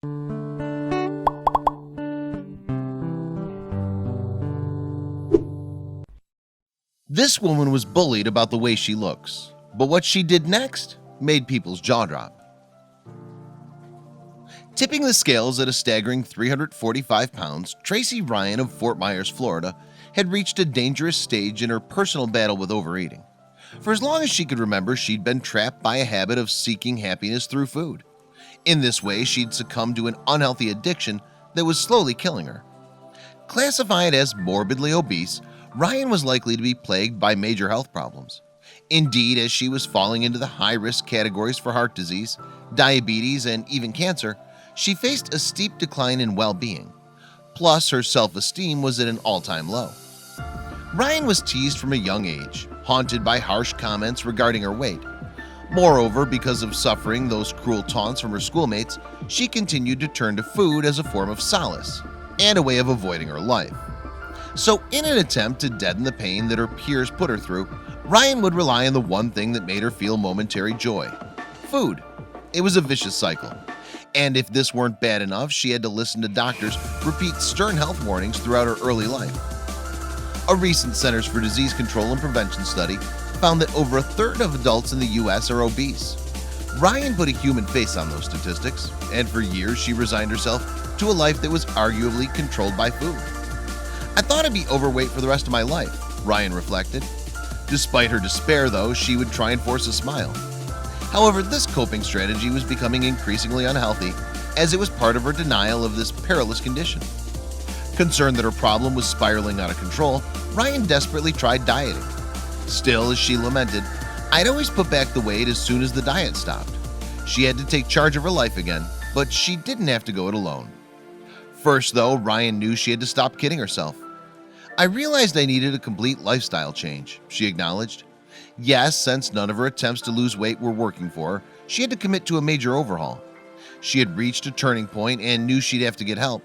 This woman was bullied about the way she looks, but what she did next made people's jaw drop. Tipping the scales at a staggering 345 pounds, Tracy Ryan of Fort Myers, Florida, had reached a dangerous stage in her personal battle with overeating. For as long as she could remember, she'd been trapped by a habit of seeking happiness through food. In this way, she'd succumbed to an unhealthy addiction that was slowly killing her. Classified as morbidly obese, Ryan was likely to be plagued by major health problems. Indeed, as she was falling into the high-risk categories for heart disease, diabetes, and even cancer, she faced a steep decline in well-being. Plus, her self-esteem was at an all-time low. Ryan was teased from a young age, haunted by harsh comments regarding her weight. Moreover, because of suffering those cruel taunts from her schoolmates, she continued to turn to food as a form of solace and a way of avoiding her life. So, in an attempt to deaden the pain that her peers put her through, Ryan would rely on the one thing that made her feel momentary joy: food. It was a vicious cycle. And if this weren't bad enough, she had to listen to doctors repeat stern health warnings throughout her early life. A recent Centers for Disease Control and Prevention study found that over a third of adults in the US are obese. Ryan put a human face on those statistics, and for years she resigned herself to a life that was arguably controlled by food. "I thought I'd be overweight for the rest of my life," Ryan reflected. Despite her despair, though, she would try and force a smile. However, this coping strategy was becoming increasingly unhealthy as it was part of her denial of this perilous condition. Concerned that her problem was spiraling out of control, Ryan desperately tried dieting. Still, as she lamented, "I'd always put back the weight as soon as the diet stopped." She had to take charge of her life again, but she didn't have to go it alone. First, though, Ryan knew she had to stop kidding herself. "I realized I needed a complete lifestyle change," she acknowledged. Yes, since none of her attempts to lose weight were working for her, she had to commit to a major overhaul. She had reached a turning point and knew she'd have to get help.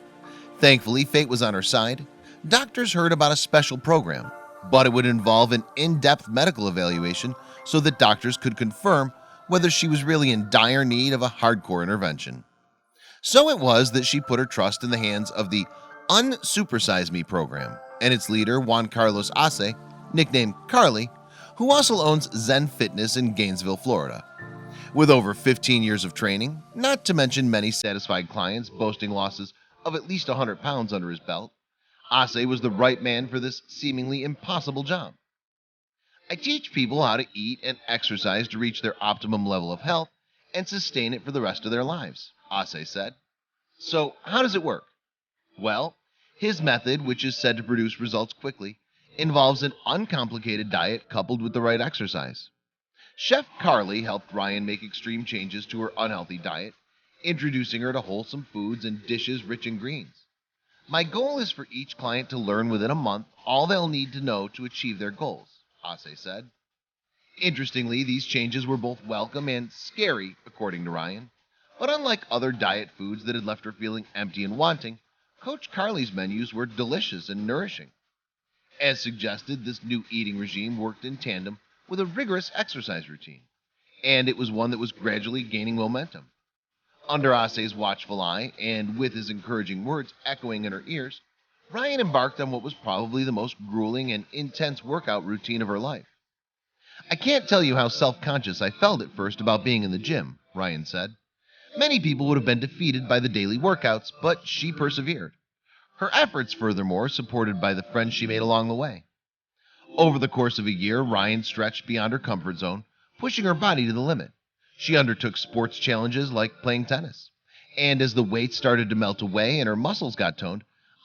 Thankfully, fate was on her side. Doctors heard about a special program, but it would involve an in-depth medical evaluation so that doctors could confirm whether she was really in dire need of a hardcore intervention. So it was that she put her trust in the hands of the Unsupersize Me program and its leader, Juan Carlos Ace, nicknamed Carly, who also owns Zen Fitness in Gainesville, Florida. With over 15 years of training, not to mention many satisfied clients boasting losses of at least 100 pounds under his belt, Ace was the right man for this seemingly impossible job. "I teach people how to eat and exercise to reach their optimum level of health and sustain it for the rest of their lives," Ace said. "So how does it work?" Well, his method, which is said to produce results quickly, involves an uncomplicated diet coupled with the right exercise. Chef Carly helped Ryan make extreme changes to her unhealthy diet, introducing her to wholesome foods and dishes rich in greens. "My goal is for each client to learn within a month all they'll need to know to achieve their goals," Ace said. Interestingly, these changes were both welcome and scary, according to Ryan. But unlike other diet foods that had left her feeling empty and wanting, Coach Carly's menus were delicious and nourishing. As suggested, this new eating regime worked in tandem with a rigorous exercise routine, and it was one that was gradually gaining momentum. Under Ace's watchful eye, and with his encouraging words echoing in her ears, Ryan embarked on what was probably the most grueling and intense workout routine of her life. "I can't tell you how self-conscious I felt at first about being in the gym," Ryan said. "Many people would have been defeated by the daily workouts, but she persevered. Her efforts, furthermore, supported by the friends she made along the way." Over the course of a year, Ryan stretched beyond her comfort zone, pushing her body to the limit. She undertook sports challenges like playing tennis. And as the weight started to melt away and her muscles got toned,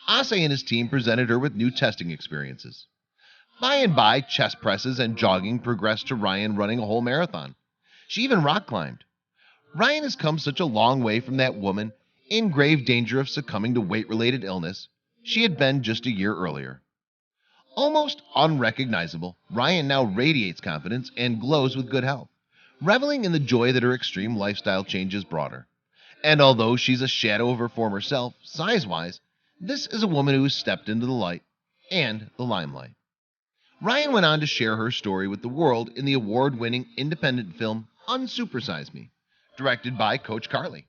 Ace and his team presented her with new testing experiences. By and by, chest presses and jogging progressed to Ryan running a whole marathon. She even rock climbed. Ryan has come such a long way from that woman in grave danger of succumbing to weight-related illness she had been just a year earlier. Almost unrecognizable, Ryan now radiates confidence and glows with good health, reveling in the joy that her extreme lifestyle changes brought her. And although she's a shadow of her former self, size-wise, this is a woman who has stepped into the light and the limelight. Ryan went on to share her story with the world in the award-winning independent film Unsupersize Me, directed by Coach Carly.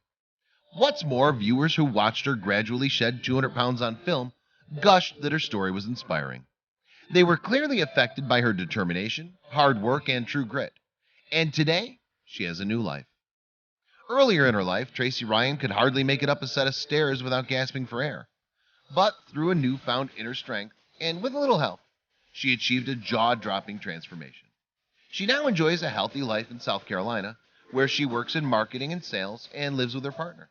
What's more, viewers who watched her gradually shed 200 pounds on film gushed that her story was inspiring. They were clearly affected by her determination, hard work, and true grit. And today, she has a new life. Earlier in her life, Tracy Ryan could hardly make it up a set of stairs without gasping for air. But through a newfound inner strength, and with a little help, she achieved a jaw-dropping transformation. She now enjoys a healthy life in South Carolina, where she works in marketing and sales and lives with her partner.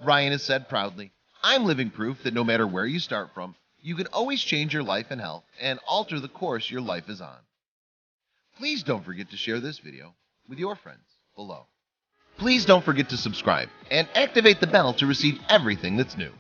Ryan has said proudly, "I'm living proof that no matter where you start from, you can always change your life and health and alter the course your life is on." Please don't forget to share this video with your friends below. Please don't forget to subscribe and activate the bell to receive everything that's new.